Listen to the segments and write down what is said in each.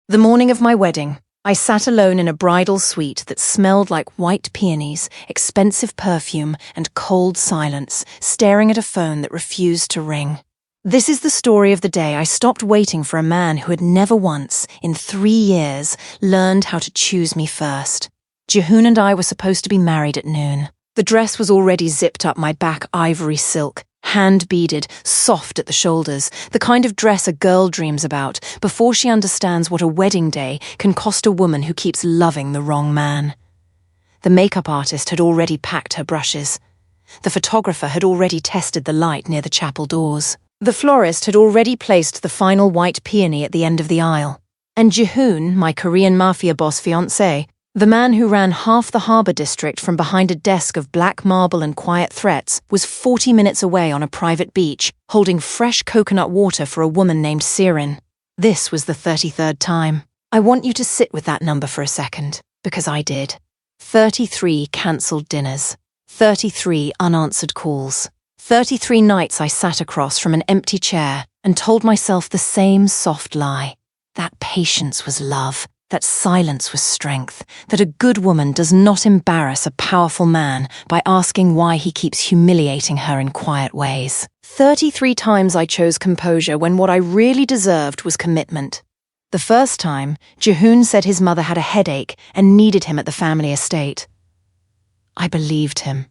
The morning of my wedding, I sat alone in a bridal suite that smelled like white peonies, expensive perfume, and cold silence, staring at a phone that refused to ring. This is the story of the day I stopped waiting for a man who had never once, in 3 years, learned how to choose me first. Jihoon and I were supposed to be married at noon. The dress was already zipped up my back ivory silk, hand-beaded, soft at the shoulders, the kind of dress a girl dreams about before she understands what a wedding day can cost a woman who keeps loving the wrong man. The makeup artist had already packed her brushes. The photographer had already tested the light near the chapel doors. The florist had already placed the final white peony at the end of the aisle. And Jihoon, my Korean Mafia boss fiancé, the man who ran half the harbour district from behind a desk of black marble and quiet threats, was 40 minutes away on a private beach, holding fresh coconut water for a woman named Serin. This was the 33rd time. I want you to sit with that number for a second, because I did. 33 cancelled dinners. 33 unanswered calls. 33 nights I sat across from an empty chair and told myself the same soft lie. That patience was love. That silence was strength, that a good woman does not embarrass a powerful man by asking why he keeps humiliating her in quiet ways. 33 times I chose composure when what I really deserved was commitment. The first time, Jihoon said his mother had a headache and needed him at the family estate. I believed him.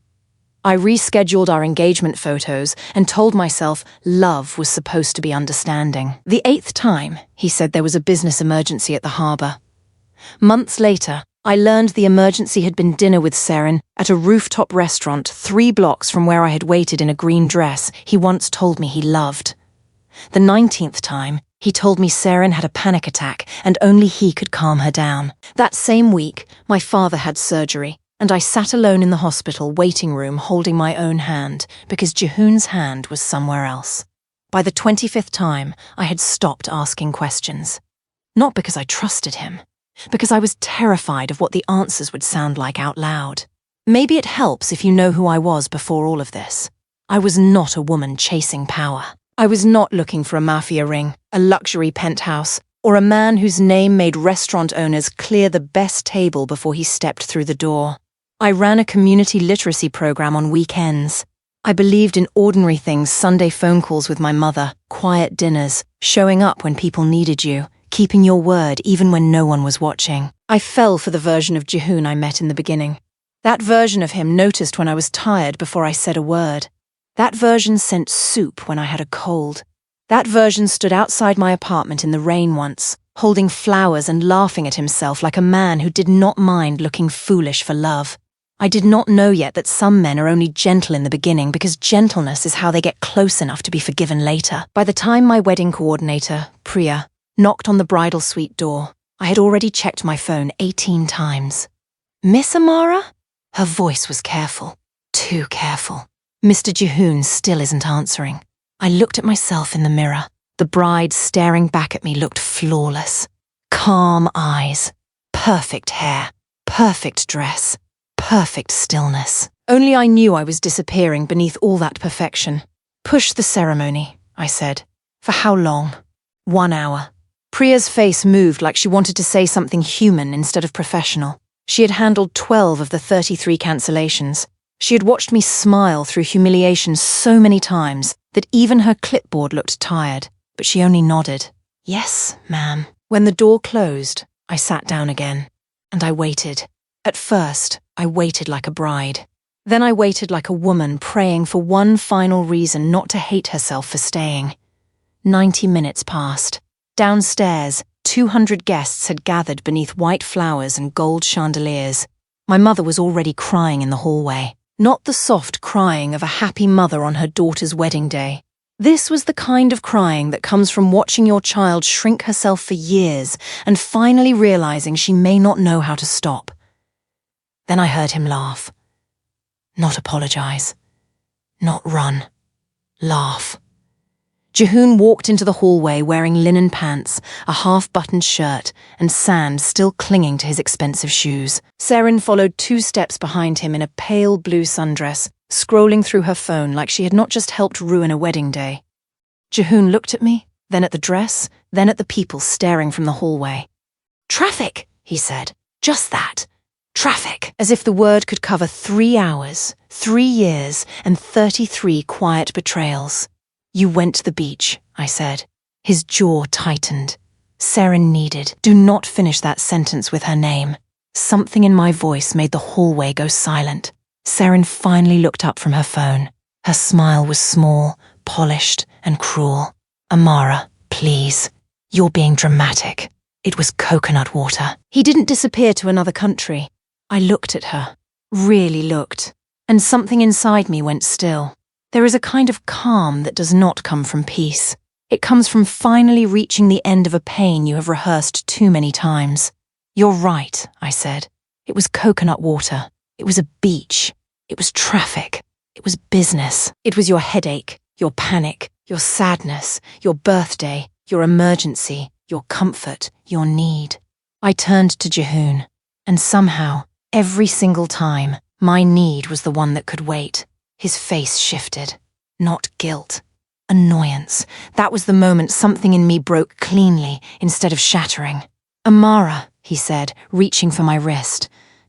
I rescheduled our engagement photos and told myself love was supposed to be understanding. The 8th time, he said there was a business emergency at the harbour. Months later, I learned the emergency had been dinner with Serin at a rooftop restaurant 3 blocks from where I had waited in a green dress he once told me he loved. The 19th time, he told me Serin had a panic attack and only he could calm her down. That same week, my father had surgery, and I sat alone in the hospital waiting room holding my own hand because Jihoon's hand was somewhere else. By the 25th time, I had stopped asking questions. Not because I trusted him, because I was terrified of what the answers would sound like out loud. Maybe it helps if you know who I was before all of this. I was not a woman chasing power. I was not looking for a mafia ring, a luxury penthouse, or a man whose name made restaurant owners clear the best table before he stepped through the door. I ran a community literacy program on weekends. I believed in ordinary things, Sunday phone calls with my mother, quiet dinners, showing up when people needed you, keeping your word even when no one was watching. I fell for the version of Jihoon I met in the beginning. That version of him noticed when I was tired before I said a word. That version sent soup when I had a cold. That version stood outside my apartment in the rain once, holding flowers and laughing at himself like a man who did not mind looking foolish for love. I did not know yet that some men are only gentle in the beginning because gentleness is how they get close enough to be forgiven later. By the time my wedding coordinator, Priya, knocked on the bridal suite door, I had already checked my phone 18 times. "Miss Amara?" Her voice was careful. Too careful. Mr. Jihoon still isn't answering. I looked at myself in the mirror. The bride staring back at me looked flawless. Calm eyes. Perfect hair. Perfect dress. Perfect stillness. Only I knew I was disappearing beneath all that perfection. "Push the ceremony," I said. "For how long?" 1 hour. Priya's face moved like she wanted to say something human instead of professional. She had handled 12 of the 33 cancellations. She had watched me smile through humiliation so many times that even her clipboard looked tired, but she only nodded. "Yes, ma'am." When the door closed, I sat down again, and I waited. At first, I waited like a bride. Then I waited like a woman praying for one final reason not to hate herself for staying. 90 minutes passed. Downstairs, 200 guests had gathered beneath white flowers and gold chandeliers. My mother was already crying in the hallway. Not the soft crying of a happy mother on her daughter's wedding day. This was the kind of crying that comes from watching your child shrink herself for years and finally realizing she may not know how to stop. Then I heard him laugh. Not apologize. Not run. Laugh. Jihoon walked into the hallway wearing linen pants, a half-buttoned shirt, and sand still clinging to his expensive shoes. Serin followed 2 steps behind him in a pale blue sundress, scrolling through her phone like she had not just helped ruin a wedding day. Jihoon looked at me, then at the dress, then at the people staring from the hallway. Traffic, he said. Just that. Traffic. As if the word could cover 3 hours, 3 years, and 33 quiet betrayals. You went to the beach, I said. His jaw tightened. Serin needed. Do not finish that sentence with her name. Something in my voice made the hallway go silent. Serin finally looked up from her phone. Her smile was small, polished, and cruel. Amara, please. You're being dramatic. It was coconut water. He didn't disappear to another country. I looked at her. Really looked. And something inside me went still. There is a kind of calm that does not come from peace. It comes from finally reaching the end of a pain you have rehearsed too many times. You're right, I said. It was coconut water. It was a beach. It was traffic. It was business. It was your headache, your panic, your sadness, your birthday, your emergency, your comfort, your need. I turned to Jihoon, and somehow, every single time, my need was the one that could wait. His face shifted. Not guilt. Annoyance. That was the moment something in me broke cleanly instead of shattering. Amara, he said, reaching for my wrist.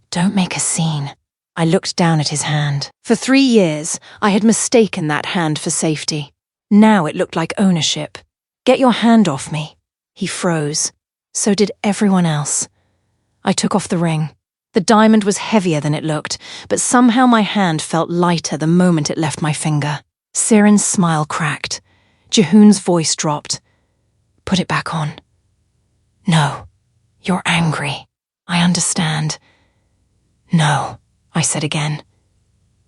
Don't make a scene. I looked down at his hand. For 3 years, I had mistaken that hand for safety. Now it looked like ownership. Get your hand off me. He froze. So did everyone else. I took off the ring. The diamond was heavier than it looked, but somehow my hand felt lighter the moment it left my finger. Serin's smile cracked. Jihoon's voice dropped. Put it back on. No, you're angry. I understand. No, I said again.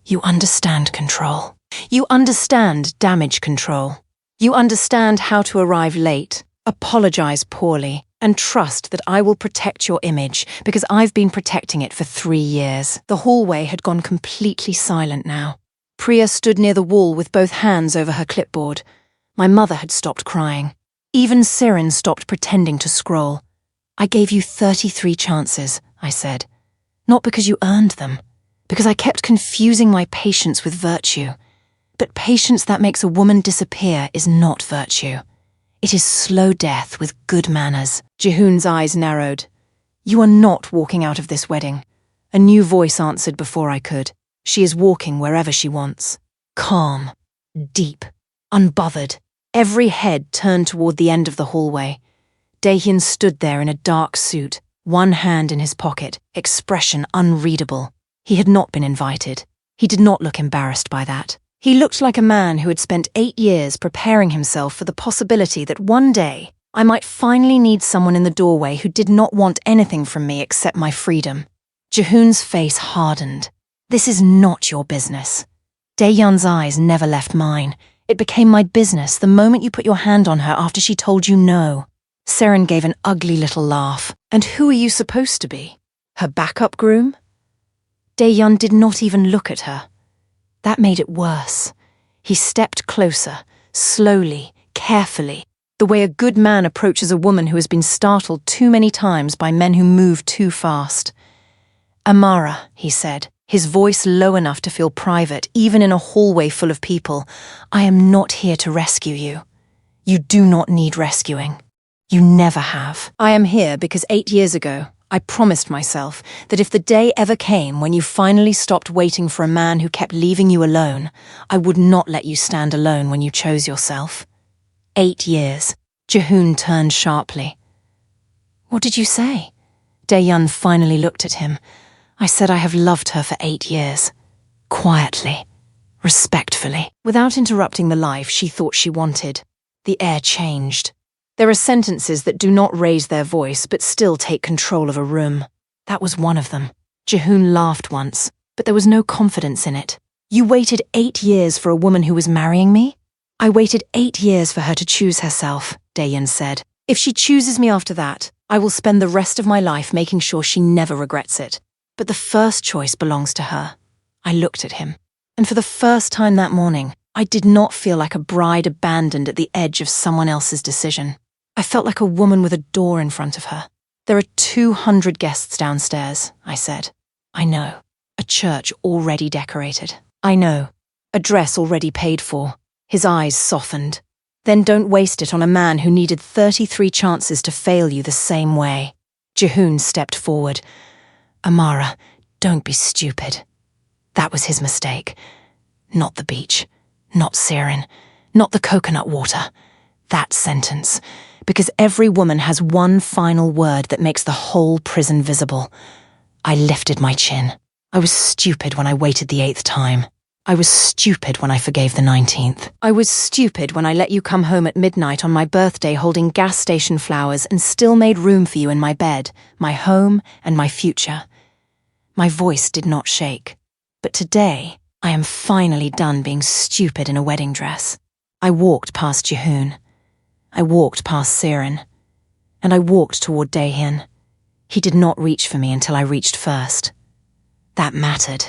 You understand control. You understand damage control. You understand how to arrive late, apologize poorly, and trust that I will protect your image because I've been protecting it for 3 years. The hallway had gone completely silent now. Priya stood near the wall with both hands over her clipboard. My mother had stopped crying. Even Serin stopped pretending to scroll. I gave you 33 chances, I said. Not because you earned them, because I kept confusing my patience with virtue. But patience that makes a woman disappear is not virtue. It is slow death with good manners. Jihoon's eyes narrowed. You are not walking out of this wedding. A new voice answered before I could. She is walking wherever she wants. Calm, deep, unbothered. Every head turned toward the end of the hallway. Daehyun stood there in a dark suit, one hand in his pocket, expression unreadable. He had not been invited. He did not look embarrassed by that. He looked like a man who had spent 8 years preparing himself for the possibility that one day I might finally need someone in the doorway who did not want anything from me except my freedom. Jihoon's face hardened. This is not your business. Daehyun's eyes never left mine. It became my business the moment you put your hand on her after she told you no. Serin gave an ugly little laugh. And who are you supposed to be? Her backup groom? Daehyun did not even look at her. That made it worse. He stepped closer, slowly, carefully, the way a good man approaches a woman who has been startled too many times by men who move too fast. Amara, he said, his voice low enough to feel private, even in a hallway full of people. I am not here to rescue you. You do not need rescuing. You never have. I am here because 8 years ago, I promised myself that if the day ever came when you finally stopped waiting for a man who kept leaving you alone, I would not let you stand alone when you chose yourself. 8 years. Jihoon turned sharply. What did you say? Daehyun finally looked at him. I said I have loved her for 8 years. Quietly. Respectfully. Without interrupting the life she thought she wanted. The air changed. There are sentences that do not raise their voice but still take control of a room. That was one of them. Jihoon laughed once, but there was no confidence in it. You waited 8 years for a woman who was marrying me? I waited 8 years for her to choose herself, Daehyun said. If she chooses me after that, I will spend the rest of my life making sure she never regrets it. But the first choice belongs to her. I looked at him, and for the first time that morning, I did not feel like a bride abandoned at the edge of someone else's decision. I felt like a woman with a door in front of her. There are 200 guests downstairs, I said. I know. A church already decorated. I know. A dress already paid for. His eyes softened. Then don't waste it on a man who needed 33 chances to fail you the same way. Jihoon stepped forward. Amara, don't be stupid. That was his mistake. Not the beach. Not Serin. Not the coconut water. That sentence. Because every woman has one final word that makes the whole prison visible. I lifted my chin. I was stupid when I waited the 8th time. I was stupid when I forgave the 19th. I was stupid when I let you come home at midnight on my birthday holding gas station flowers and still made room for you in my bed, my home, and my future. My voice did not shake. But today, I am finally done being stupid in a wedding dress. I walked past Jihoon. I walked past Serin. And I walked toward Daehyun. He did not reach for me until I reached first. That mattered.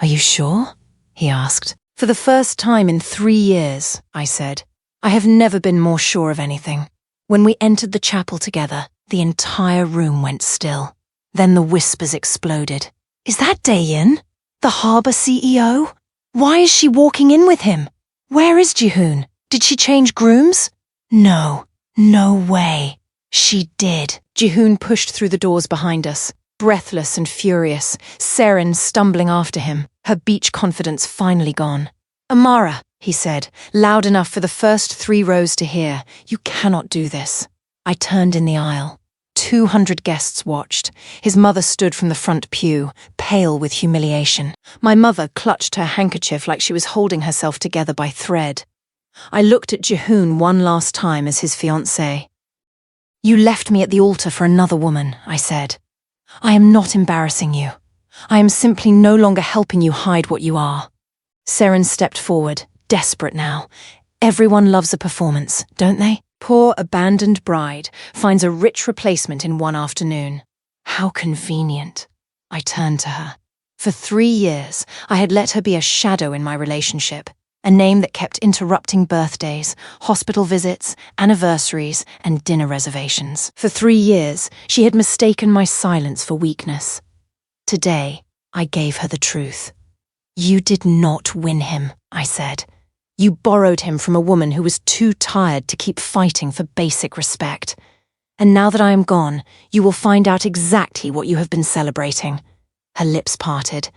Are you sure? He asked. For the first time in 3 years, I said. I have never been more sure of anything. When we entered the chapel together, the entire room went still. Then the whispers exploded. Is that Daehyun? The harbour CEO? Why is she walking in with him? Where is Jihoon? Did she change grooms? No way. She did. Jihoon pushed through the doors behind us, breathless and furious, Serin stumbling after him, her beach confidence finally gone. Amara, he said, loud enough for the first 3 rows to hear, you cannot do this. I turned in the aisle. 200 guests watched. His mother stood from the front pew, pale with humiliation. My mother clutched her handkerchief like she was holding herself together by thread. I looked at Jihoon one last time as his fiancé. You left me at the altar for another woman, I said. I am not embarrassing you. I am simply no longer helping you hide what you are. Serin stepped forward, desperate now. Everyone loves a performance, don't they? Poor abandoned bride finds a rich replacement in one afternoon. How convenient. I turned to her. For 3 years, I had let her be a shadow in my relationship, a name that kept interrupting birthdays, hospital visits, anniversaries, and dinner reservations. For 3 years, she had mistaken my silence for weakness. Today, I gave her the truth. You did not win him, I said. You borrowed him from a woman who was too tired to keep fighting for basic respect. And now that I am gone, you will find out exactly what you have been celebrating. Her lips parted.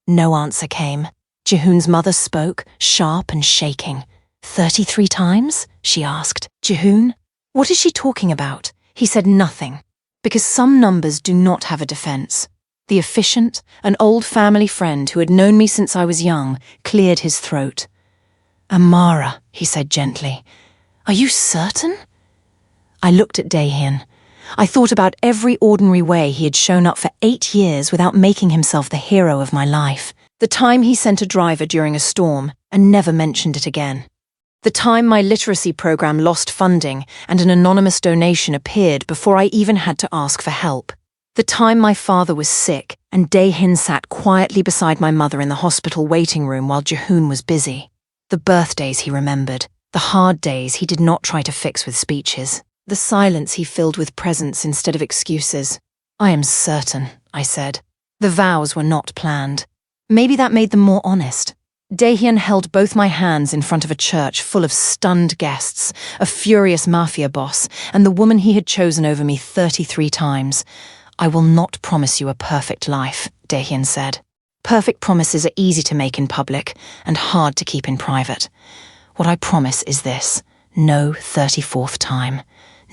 No answer came. Jihoon's mother spoke, sharp and shaking. 33 times? She asked. Jihoon? What is she talking about? He said nothing, because some numbers do not have a defense. The efficient, an old family friend who had known me since I was young, cleared his throat. Amara, he said gently. Are you certain? I looked at Daehyun. I thought about every ordinary way he had shown up for 8 years without making himself the hero of my life. The time he sent a driver during a storm and never mentioned it again. The time my literacy program lost funding and an anonymous donation appeared before I even had to ask for help. The time my father was sick and Daehyun sat quietly beside my mother in the hospital waiting room while Jihoon was busy. The birthdays he remembered, the hard days he did not try to fix with speeches, the silence he filled with presence instead of excuses. I am certain, I said. The vows were not planned. Maybe that made them more honest. Daehyun held both my hands in front of a church full of stunned guests, a furious Mafia boss, and the woman he had chosen over me 33 times. I will not promise you a perfect life, Daehyun said. Perfect promises are easy to make in public and hard to keep in private. What I promise is this: no 34th time.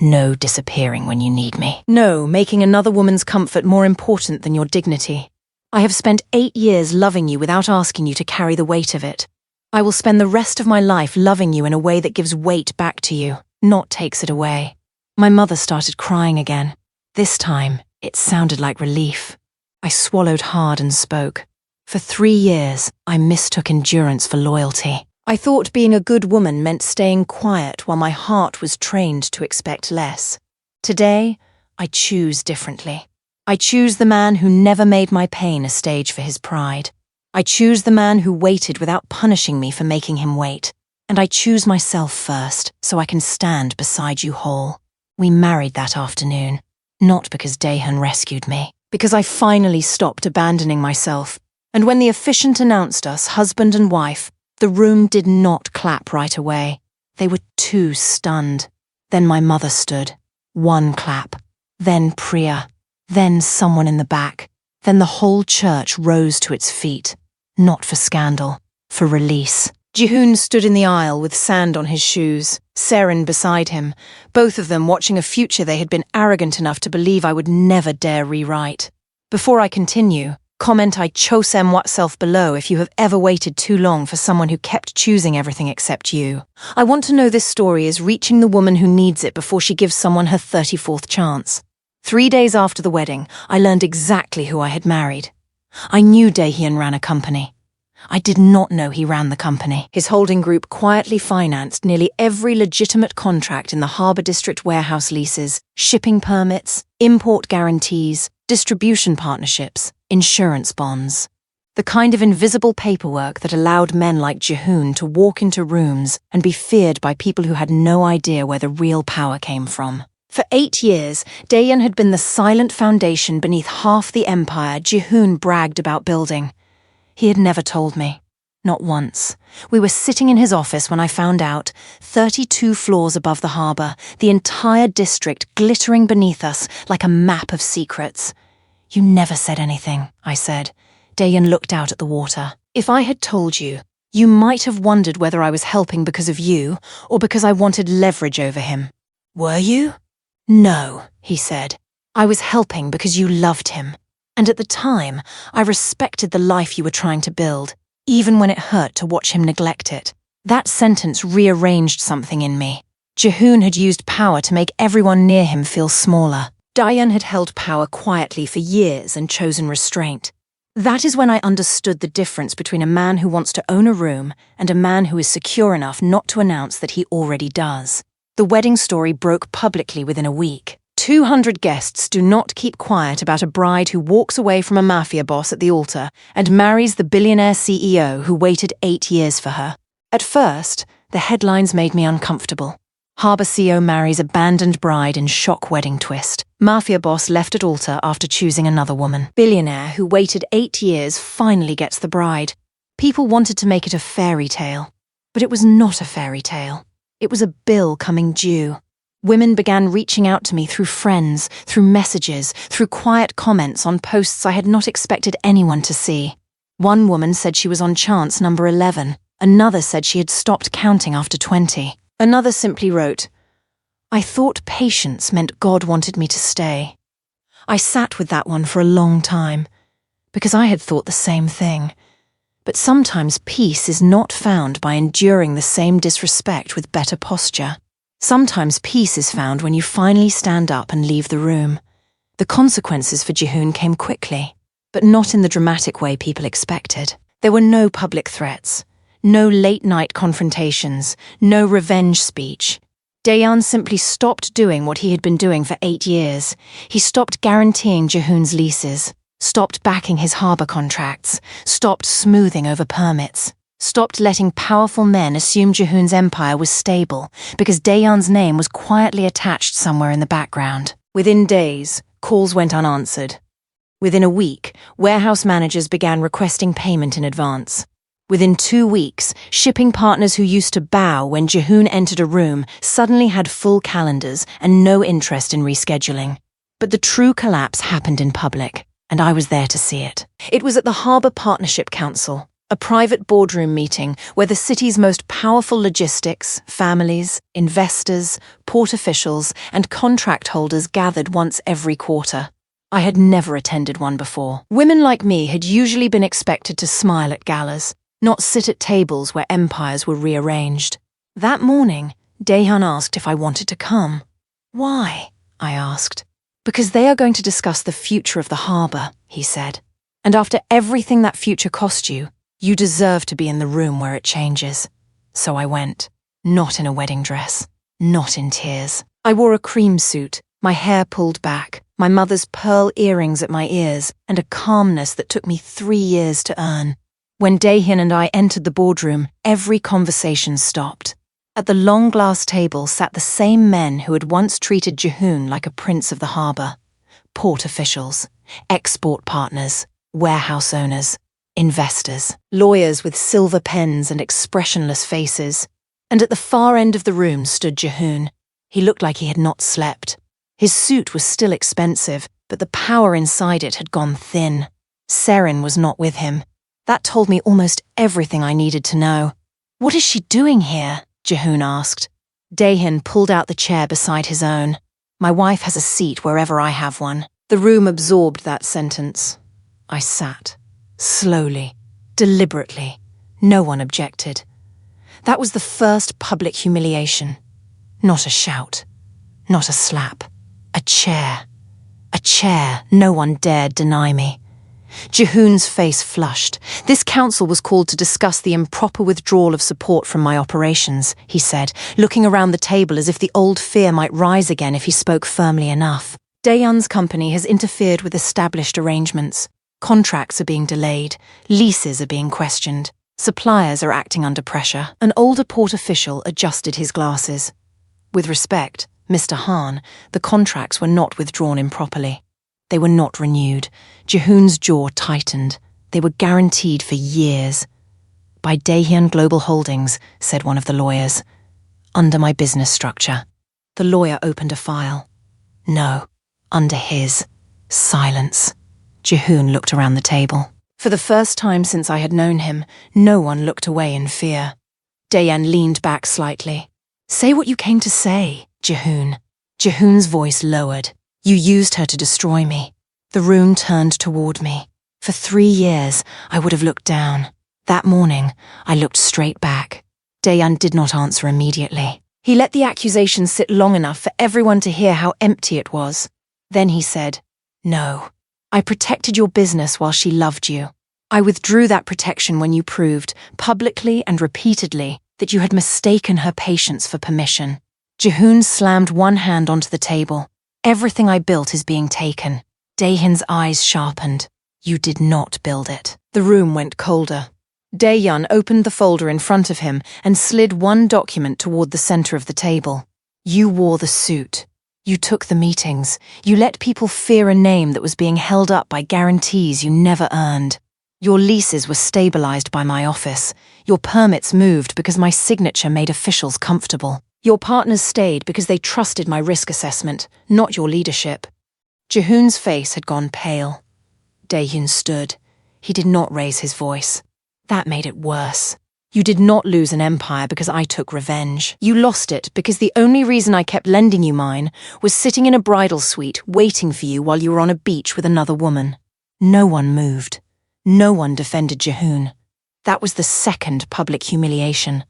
No disappearing when you need me. No making another woman's comfort more important than your dignity. I have spent 8 years loving you without asking you to carry the weight of it. I will spend the rest of my life loving you in a way that gives weight back to you, not takes it away. My mother started crying again. This time, it sounded like relief. I swallowed hard and spoke. For 3 years, I mistook endurance for loyalty. I thought being a good woman meant staying quiet while my heart was trained to expect less. Today, I choose differently. I choose the man who never made my pain a stage for his pride. I choose the man who waited without punishing me for making him wait. And I choose myself first, so I can stand beside you whole. We married that afternoon, not because Daehyun rescued me, because I finally stopped abandoning myself. And when the officiant announced us husband and wife, the room did not clap right away. They were too stunned. Then my mother stood. 1 clap. then Priya, then someone in the back, then the whole church rose to its feet. Not for scandal, for release. Jihoon stood in the aisle with sand on his shoes, Serin beside him, both of them watching a future they had been arrogant enough to believe I would never dare rewrite. Before I continue, comment I chosem whatself below if you have ever waited too long for someone who kept choosing everything except you. I want to know this story is reaching the woman who needs it before she gives someone her 34th chance. 3 days after the wedding, I learned exactly who I had married. I knew Daehyun ran a company. I did not know he ran the company. His holding group quietly financed nearly every legitimate contract in the Harbour District warehouse leases, shipping permits, import guarantees, distribution partnerships, insurance bonds. The kind of invisible paperwork that allowed men like Jihoon to walk into rooms and be feared by people who had no idea where the real power came from. For 8 years, Daehyun had been the silent foundation beneath half the empire Jihoon bragged about building. He had never told me. Not once. We were sitting in his office when I found out, 32 floors above the harbour, the entire district glittering beneath us like a map of secrets. You never said anything, I said. Daehyun looked out at the water. If I had told you, you might have wondered whether I was helping because of you or because I wanted leverage over him. Were you? No, he said. I was helping because you loved him. And at the time, I respected the life you were trying to build, even when it hurt to watch him neglect it. That sentence rearranged something in me. Jihoon had used power to make everyone near him feel smaller. Daehyun had held power quietly for years and chosen restraint. That is when I understood the difference between a man who wants to own a room and a man who is secure enough not to announce that he already does. The wedding story broke publicly within a week. 200 guests do not keep quiet about a bride who walks away from a mafia boss at the altar and marries the billionaire CEO who waited 8 years for her. At first, the headlines made me uncomfortable. Harbour CEO marries abandoned bride in shock wedding twist. Mafia boss left at altar after choosing another woman. Billionaire who waited 8 years finally gets the bride. People wanted to make it a fairy tale. But it was not a fairy tale. It was a bill coming due. Women began reaching out to me through friends, through messages, through quiet comments on posts I had not expected anyone to see. One woman said she was on chance number 11. Another said she had stopped counting after 20. Another simply wrote, "I thought patience meant God wanted me to stay." I sat with that one for a long time, because I had thought the same thing. But sometimes peace is not found by enduring the same disrespect with better posture. Sometimes peace is found when you finally stand up and leave the room. The consequences for Jihoon came quickly, but not in the dramatic way people expected. There were no public threats, no late-night confrontations, no revenge speech. Daehyun simply stopped doing what he had been doing for 8 years. He stopped guaranteeing Jihoon's leases, stopped backing his harbour contracts, stopped smoothing over permits. Stopped letting powerful men assume Jihoon's empire was stable because Daehyun's name was quietly attached somewhere in the background. Within days, calls went unanswered. Within a week, warehouse managers began requesting payment in advance. Within 2 weeks, shipping partners who used to bow when Jihoon entered a room suddenly had full calendars and no interest in rescheduling. But the true collapse happened in public, and I was there to see it. It was at the Harbour Partnership Council, a private boardroom meeting where the city's most powerful logistics, families, investors, port officials, and contract holders gathered once every quarter. I had never attended one before. Women like me had usually been expected to smile at galas, not sit at tables where empires were rearranged. That morning, Daehyun asked if I wanted to come. Why? I asked. Because they are going to discuss the future of the harbour, he said. And after everything that future cost you, you deserve to be in the room where it changes. So I went. Not in a wedding dress. Not in tears. I wore a cream suit, my hair pulled back, my mother's pearl earrings at my ears, and a calmness that took me 3 years to earn. When Daehyun and I entered the boardroom, every conversation stopped. At the long glass table sat the same men who had once treated Jihoon like a prince of the harbour. Port officials, export partners, warehouse owners, investors, lawyers with silver pens and expressionless faces. And at the far end of the room stood Jihoon. He looked like he had not slept. His suit was still expensive, but the power inside it had gone thin. Serin was not with him. That told me almost everything I needed to know. "What is she doing here?" Jihoon asked. Daehyun pulled out the chair beside his own. "My wife has a seat wherever I have one." The room absorbed that sentence. I sat. Slowly. Deliberately. No one objected. That was the first public humiliation. Not a shout. Not a slap. A chair. A chair. No one dared deny me. Jihoon's face flushed. "This council was called to discuss the improper withdrawal of support from my operations," he said, looking around the table as if the old fear might rise again if he spoke firmly enough. "Daehyun's company has interfered with established arrangements. Contracts are being delayed. Leases are being questioned. Suppliers are acting under pressure." An older port official adjusted his glasses. "With respect, Mr. Han, the contracts were not withdrawn improperly. They were not renewed." Jihoon's jaw tightened. "They were guaranteed for years." "By Daehyun Global Holdings," said one of the lawyers. "Under my business structure." The lawyer opened a file. "No, under his." Silence. Jihoon looked around the table. For the first time since I had known him, no one looked away in fear. Daehyun leaned back slightly. "Say what you came to say, Jihoon." Jihoon's voice lowered. "You used her to destroy me." The room turned toward me. For 3 years, I would have looked down. That morning, I looked straight back. Daehyun did not answer immediately. He let the accusation sit long enough for everyone to hear how empty it was. Then he said, "No. I protected your business while she loved you. I withdrew that protection when you proved, publicly and repeatedly, that you had mistaken her patience for permission." Jihoon slammed one hand onto the table. "Everything I built is being taken." Daehyun's eyes sharpened. "You did not build it." The room went colder. Daehyun opened the folder in front of him and slid one document toward the center of the table. "You wore the suit. You took the meetings. You let people fear a name that was being held up by guarantees you never earned. Your leases were stabilized by my office. Your permits moved because my signature made officials comfortable. Your partners stayed because they trusted my risk assessment, not your leadership." Jihoon's face had gone pale. Daehyun stood. He did not raise his voice. "That made it worse. You did not lose an empire because I took revenge. You lost it because the only reason I kept lending you mine was sitting in a bridal suite waiting for you while you were on a beach with another woman." No one moved. No one defended Jihoon. That was the second public humiliation.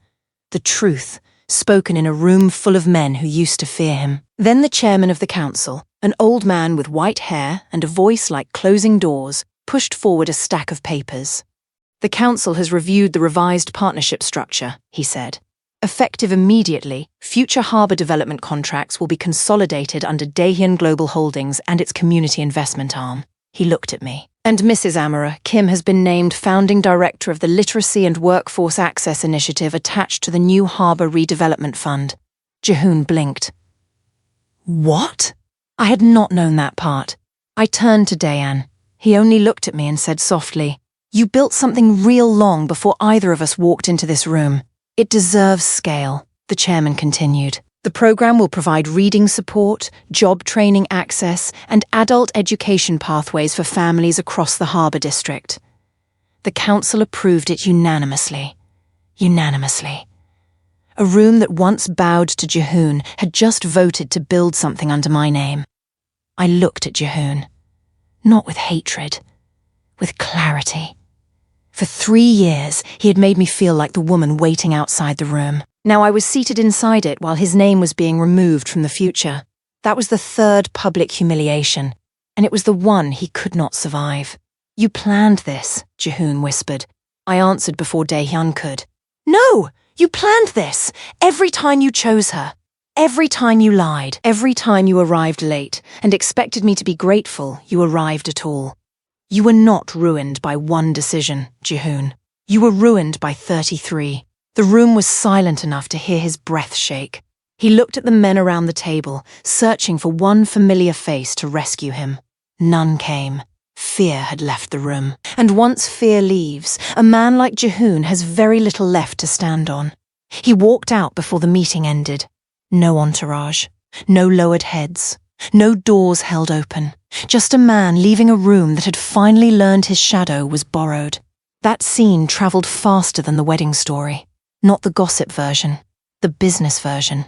The truth, spoken in a room full of men who used to fear him. Then the chairman of the council, an old man with white hair and a voice like closing doors, pushed forward a stack of papers. "The council has reviewed the revised partnership structure," he said. "Effective immediately, future harbour development contracts will be consolidated under Daehyun Global Holdings and its community investment arm." He looked at me. "And Mrs. Amara, Kim has been named founding director of the Literacy and Workforce Access Initiative attached to the new Harbour Redevelopment Fund." Jihoon blinked. "What?" I had not known that part. I turned to Daehyun. He only looked at me and said softly, "You built something real long before either of us walked into this room. It deserves scale," the chairman continued. "The program will provide reading support, job training access, and adult education pathways for families across the harbour district." The council approved it unanimously. Unanimously. A room that once bowed to Jihoon had just voted to build something under my name. I looked at Jihoon. Not with hatred. With clarity. For 3 years, he had made me feel like the woman waiting outside the room. Now I was seated inside it while his name was being removed from the future. That was the third public humiliation, and it was the one he could not survive. "You planned this," Jihoon whispered. I answered before Daehyun could. "No! You planned this! Every time you chose her. Every time you lied. Every time you arrived late and expected me to be grateful you arrived at all. You were not ruined by one decision, Jihoon. You were ruined by 33. The room was silent enough to hear his breath shake. He looked at the men around the table, searching for one familiar face to rescue him. None came. Fear had left the room. And once fear leaves, a man like Jihoon has very little left to stand on. He walked out before the meeting ended. No entourage. No lowered heads. No doors held open, just a man leaving a room that had finally learned his shadow was borrowed. That scene travelled faster than the wedding story. Not the gossip version, the business version.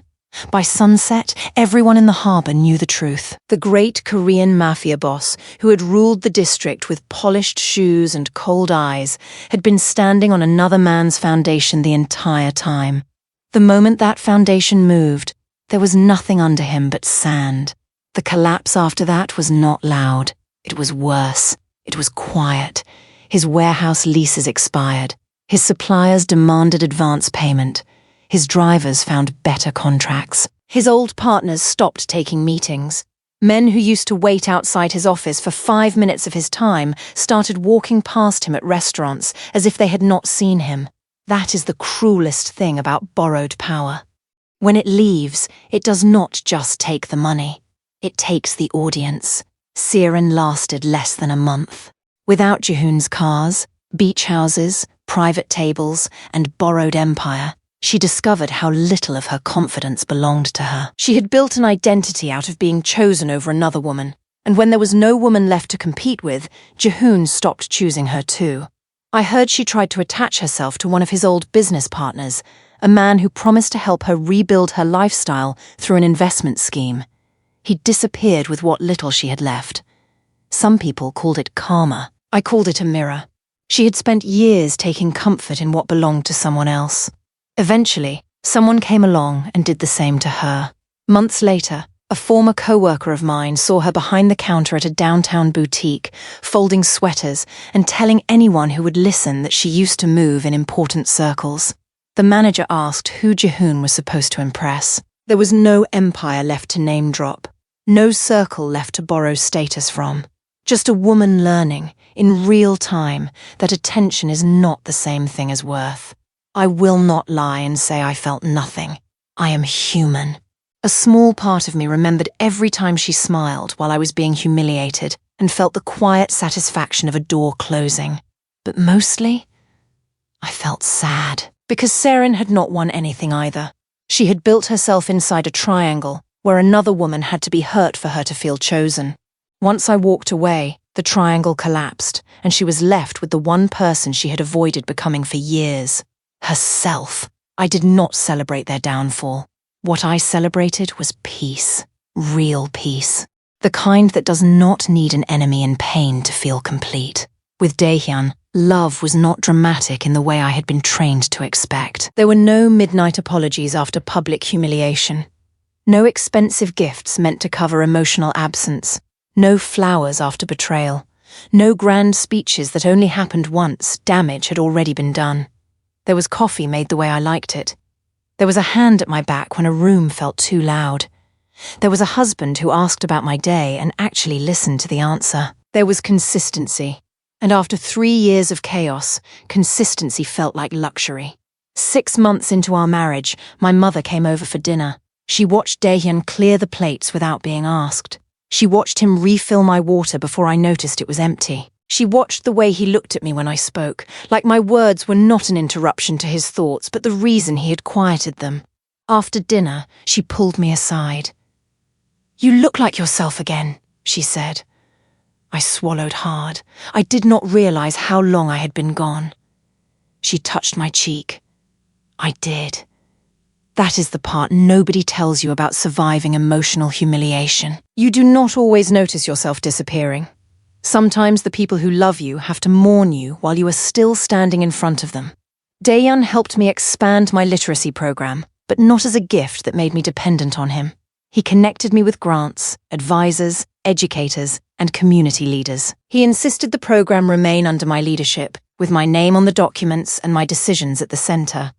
By sunset, everyone in the harbour knew the truth. The great Korean Mafia boss, who had ruled the district with polished shoes and cold eyes, had been standing on another man's foundation the entire time. The moment that foundation moved, there was nothing under him but sand. The collapse after that was not loud. It was worse. It was quiet. His warehouse leases expired. His suppliers demanded advance payment. His drivers found better contracts. His old partners stopped taking meetings. Men who used to wait outside his office for 5 minutes of his time started walking past him at restaurants as if they had not seen him. That is the cruelest thing about borrowed power. When it leaves, it does not just take the money. It takes the audience. Serin lasted less than a month. Without Jihoon's cars, beach houses, private tables, and borrowed empire, she discovered how little of her confidence belonged to her. She had built an identity out of being chosen over another woman, and when there was no woman left to compete with, Jihoon stopped choosing her too. I heard she tried to attach herself to one of his old business partners, a man who promised to help her rebuild her lifestyle through an investment scheme. He disappeared with what little she had left. Some people called it karma. I called it a mirror. She had spent years taking comfort in what belonged to someone else. Eventually, someone came along and did the same to her. Months later, a former co-worker of mine saw her behind the counter at a downtown boutique, folding sweaters and telling anyone who would listen that she used to move in important circles. The manager asked who Jihoon was supposed to impress. There was no empire left to name drop, no circle left to borrow status from. Just a woman learning, in real time, that attention is not the same thing as worth. I will not lie and say I felt nothing. I am human. A small part of me remembered every time she smiled while I was being humiliated and felt the quiet satisfaction of a door closing. But mostly, I felt sad. Because Serin had not won anything either. She had built herself inside a triangle where another woman had to be hurt for her to feel chosen. Once I walked away, the triangle collapsed, and she was left with the one person she had avoided becoming for years. Herself. I did not celebrate their downfall. What I celebrated was peace. Real peace. The kind that does not need an enemy in pain to feel complete. With Daehyun, love was not dramatic in the way I had been trained to expect. There were no midnight apologies after public humiliation. No expensive gifts meant to cover emotional absence. No flowers after betrayal. No grand speeches that only happened once. Damage had already been done. There was coffee made the way I liked it. There was a hand at my back when a room felt too loud. There was a husband who asked about my day and actually listened to the answer. There was consistency. And after 3 years of chaos, consistency felt like luxury. 6 months into our marriage, my mother came over for dinner. She watched Daehyun clear the plates without being asked. She watched him refill my water before I noticed it was empty. She watched the way he looked at me when I spoke, like my words were not an interruption to his thoughts, but the reason he had quieted them. After dinner, she pulled me aside. "You look like yourself again," she said. I swallowed hard. I did not realize how long I had been gone. She touched my cheek. I did. That is the part nobody tells you about surviving emotional humiliation. You do not always notice yourself disappearing. Sometimes the people who love you have to mourn you while you are still standing in front of them. Daehyun helped me expand my literacy program, but not as a gift that made me dependent on him. He connected me with grants, advisors, educators, and community leaders. He insisted the program remain under my leadership, with my name on the documents and my decisions at the center.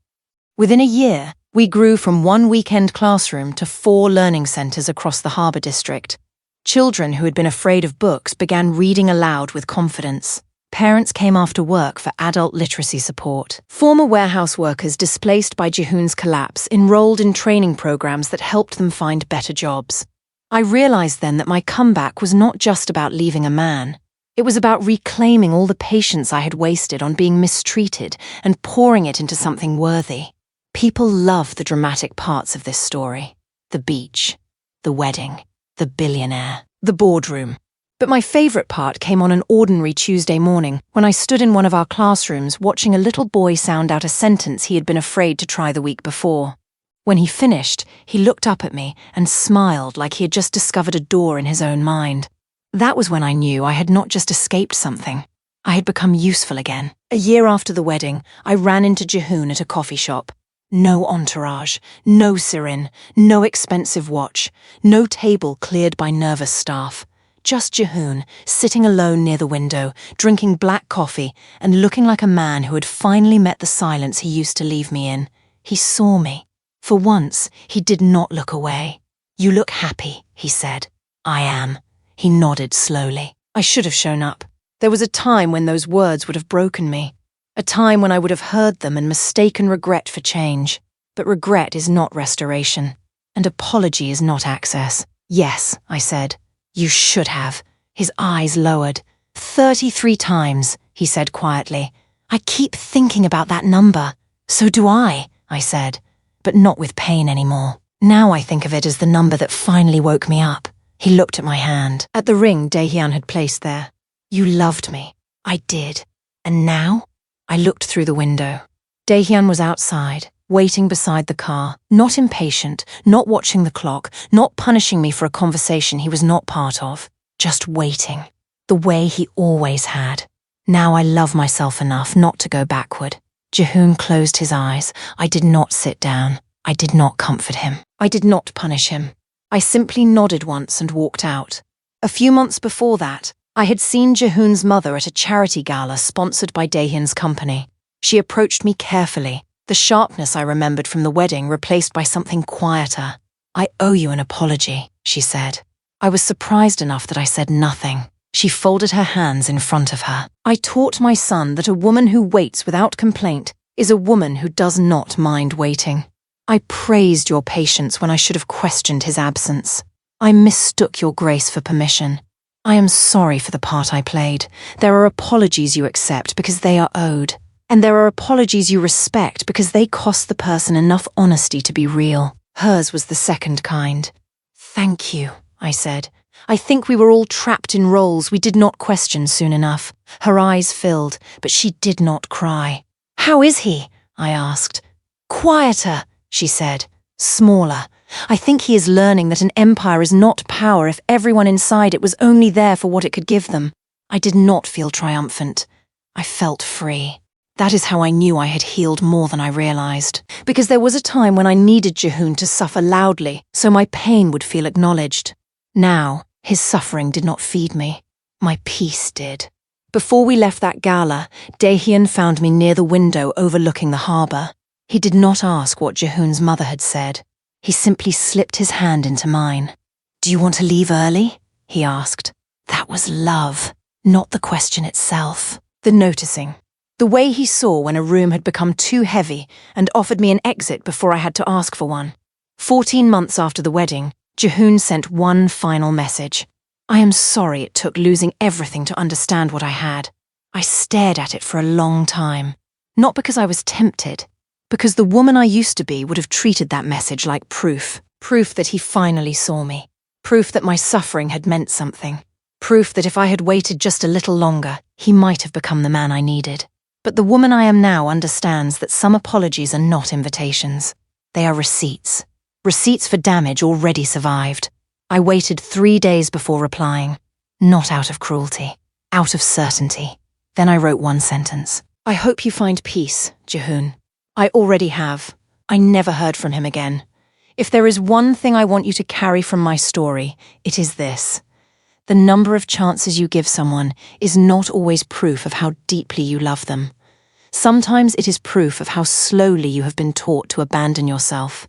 Within a year, we grew from 1 weekend classroom to 4 learning centers across the Harbour District. Children who had been afraid of books began reading aloud with confidence. Parents came after work for adult literacy support. Former warehouse workers displaced by Jihoon's collapse enrolled in training programs that helped them find better jobs. I realized then that my comeback was not just about leaving a man. It was about reclaiming all the patience I had wasted on being mistreated and pouring it into something worthy. People love the dramatic parts of this story. The beach, the wedding, the billionaire, the boardroom. But my favorite part came on an ordinary Tuesday morning when I stood in one of our classrooms watching a little boy sound out a sentence he had been afraid to try the week before. When he finished, he looked up at me and smiled like he had just discovered a door in his own mind. That was when I knew I had not just escaped something. I had become useful again. A year after the wedding, I ran into Jihoon at a coffee shop. No entourage, no Serin, no expensive watch, no table cleared by nervous staff. Just Jihoon, sitting alone near the window, drinking black coffee and looking like a man who had finally met the silence he used to leave me in. He saw me. For once, he did not look away. "You look happy," he said. "I am." He nodded slowly. I should have shown up. There was a time when those words would have broken me. A time when I would have heard them and mistaken regret for change. But regret is not restoration. And apology is not access. "Yes," I said. "You should have." His eyes lowered. 33 times, he said quietly. "I keep thinking about that number." "So do I said. But not with pain anymore. Now I think of it as the number that finally woke me up. He looked at my hand, at the ring Daehyun had placed there. "You loved me." "I did. And now?" I looked through the window. Daehyun was outside, waiting beside the car, not impatient, not watching the clock, not punishing me for a conversation he was not part of, just waiting, the way he always had. Now I love myself enough not to go backward. Jihoon closed his eyes. I did not sit down. I did not comfort him. I did not punish him. I simply nodded once and walked out. A few months before that, I had seen Jihoon's mother at a charity gala sponsored by Daehyun's company. She approached me carefully, the sharpness I remembered from the wedding replaced by something quieter. "I owe you an apology," she said. I was surprised enough that I said nothing. She folded her hands in front of her. "I taught my son that a woman who waits without complaint is a woman who does not mind waiting. I praised your patience when I should have questioned his absence. I mistook your grace for permission. I am sorry for the part I played. There are apologies you accept because they are owed. And there are apologies you respect because they cost the person enough honesty to be real." Hers was the second kind. "Thank you," I said. "I think we were all trapped in roles we did not question soon enough." Her eyes filled, but she did not cry. "How is he?" I asked. "Quieter," she said. "Smaller. I think he is learning that an empire is not power if everyone inside it was only there for what it could give them." I did not feel triumphant. I felt free. That is how I knew I had healed more than I realized. Because there was a time when I needed Jihoon to suffer loudly so my pain would feel acknowledged. Now, his suffering did not feed me. My peace did. Before we left that gala, Daehyun found me near the window overlooking the harbour. He did not ask what Jihoon's mother had said. He simply slipped his hand into mine. "Do you want to leave early?" he asked. That was love, not the question itself. The noticing. The way he saw when a room had become too heavy and offered me an exit before I had to ask for one. 14 months after the wedding, Jihoon sent one final message. "I am sorry it took losing everything to understand what I had." I stared at it for a long time. Not because I was tempted, because the woman I used to be would have treated that message like proof. Proof that he finally saw me. Proof that my suffering had meant something. Proof that if I had waited just a little longer, he might have become the man I needed. But the woman I am now understands that some apologies are not invitations. They are receipts. Receipts for damage already survived. I waited 3 days before replying. Not out of cruelty. Out of certainty. Then I wrote one sentence. "I hope you find peace, Jihoon." I already have. I never heard from him again. If there is one thing I want you to carry from my story, it is this. The number of chances you give someone is not always proof of how deeply you love them. Sometimes it is proof of how slowly you have been taught to abandon yourself.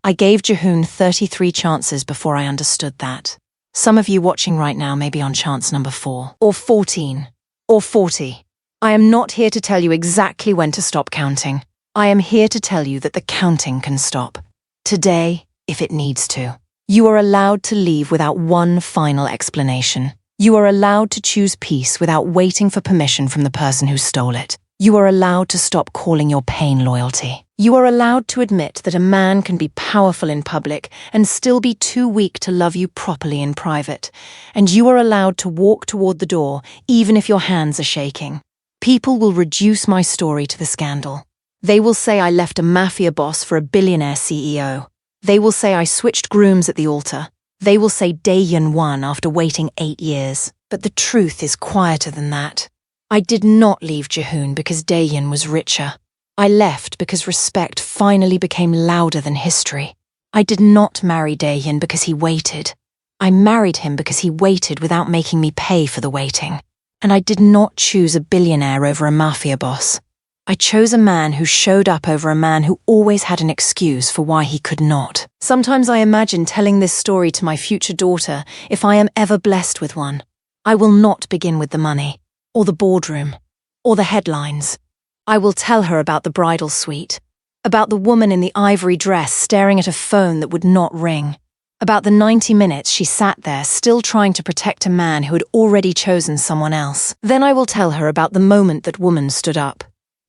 I gave Jihoon 33 chances before I understood that. Some of you watching right now may be on chance number 4, or 14, or 40. I am not here to tell you exactly when to stop counting. I am here to tell you that the counting can stop. Today, if it needs to. You are allowed to leave without one final explanation. You are allowed to choose peace without waiting for permission from the person who stole it. You are allowed to stop calling your pain loyalty. You are allowed to admit that a man can be powerful in public and still be too weak to love you properly in private. And you are allowed to walk toward the door even if your hands are shaking. People will reduce my story to the scandal. They will say I left a mafia boss for a billionaire CEO. They will say I switched grooms at the altar. They will say Daehyun won after waiting 8 years. But the truth is quieter than that. I did not leave Jihoon because Daehyun was richer. I left because respect finally became louder than history. I did not marry Daehyun because he waited. I married him because he waited without making me pay for the waiting. And I did not choose a billionaire over a mafia boss. I chose a man who showed up over a man who always had an excuse for why he could not. Sometimes I imagine telling this story to my future daughter if I am ever blessed with one. I will not begin with the money, or the boardroom, or the headlines. I will tell her about the bridal suite, about the woman in the ivory dress staring at a phone that would not ring, about the 90 minutes she sat there still trying to protect a man who had already chosen someone else. Then I will tell her about the moment that woman stood up,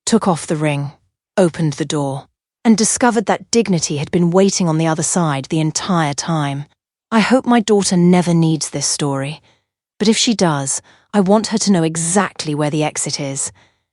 took off the ring, opened the door, and discovered that dignity had been waiting on the other side the entire time. I hope my daughter never needs this story, but if she does, I want her to know exactly where the exit is,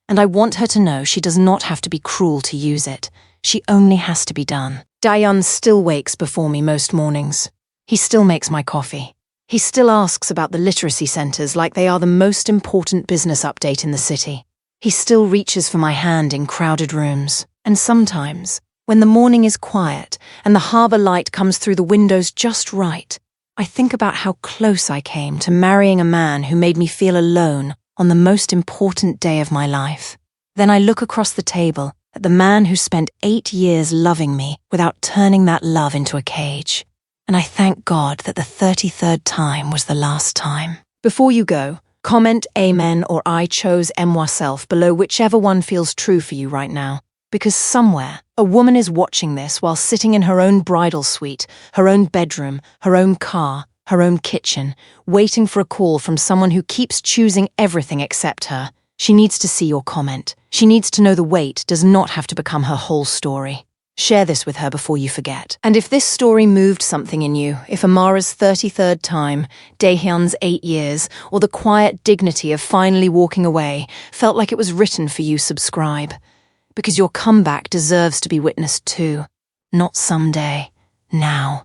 and I want her to know she does not have to be cruel to use it. She only has to be done. Daehyun still wakes before me most mornings. He still makes my coffee. He still asks about the literacy centers like they are the most important business update in the city. He still reaches for my hand in crowded rooms. And sometimes, when the morning is quiet and the harbor light comes through the windows just right, I think about how close I came to marrying a man who made me feel alone on the most important day of my life. Then I look across the table at the man who spent 8 years loving me without turning that love into a cage. And I thank God that the 33rd time was the last time. Before you go, comment Amen or I chose myself below whichever one feels true for you right now. Because somewhere, a woman is watching this while sitting in her own bridal suite, her own bedroom, her own car, her own kitchen, waiting for a call from someone who keeps choosing everything except her. She needs to see your comment. She needs to know the wait does not have to become her whole story. Share this with her before you forget. And if this story moved something in you, if Amara's 33rd time, Daehyun's 8 years, or the quiet dignity of finally walking away felt like it was written for you, subscribe. Because your comeback deserves to be witnessed too. Not someday. Now.